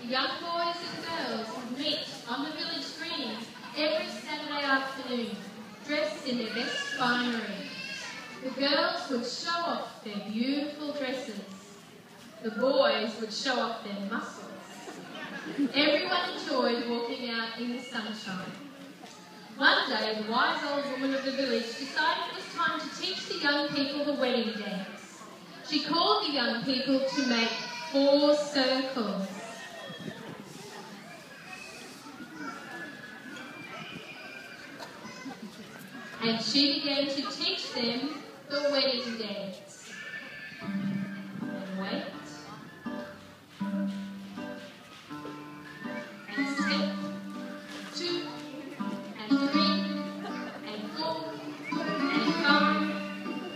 young boys and girls would meet on the village green every Saturday afternoon, dressed in their best finery. The girls would show off their beautiful dresses. The boys would show off their muscles. Everyone enjoyed walking out in the sunshine. One day, the wise old woman of the village decided it was time to teach the young people the wedding dance. She called the young people to make 4 circles. And she began to teach them the wedding dance. And wait. And step. 2 and 3 and 4 and 5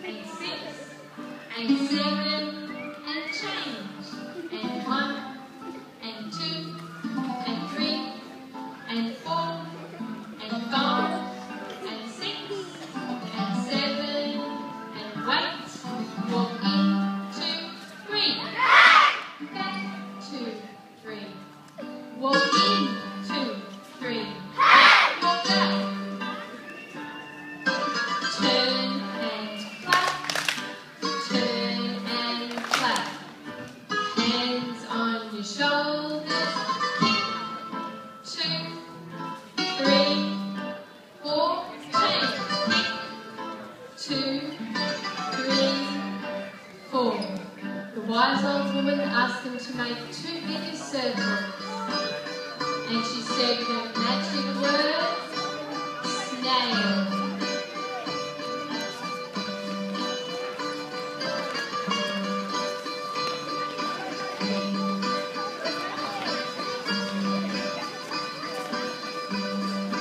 and 6 and 7 and change. And 1 and 2 and 3 and 4 and 5 and 6 and 7 and wait. Walk in, 2, 3. Back, 2, 3. Walk in, 2, 3. Walk back. Turn and clap. Turn and clap. Hands on your shoulders. 2, 3, 4. Change. 2, 3, 4. The wise old woman asked them to make 2 bigger circles. And she said the magic word, snail.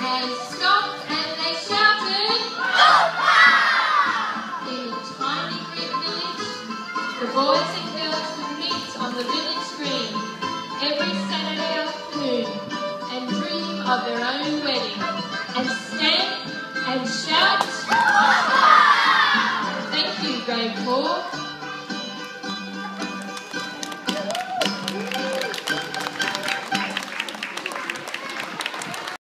And stopped and they shouted, in a tiny Greek village, the boys and girls would meet on the village green every Saturday afternoon and dream of their own wedding and stamp and shout. Thank you, grade 4.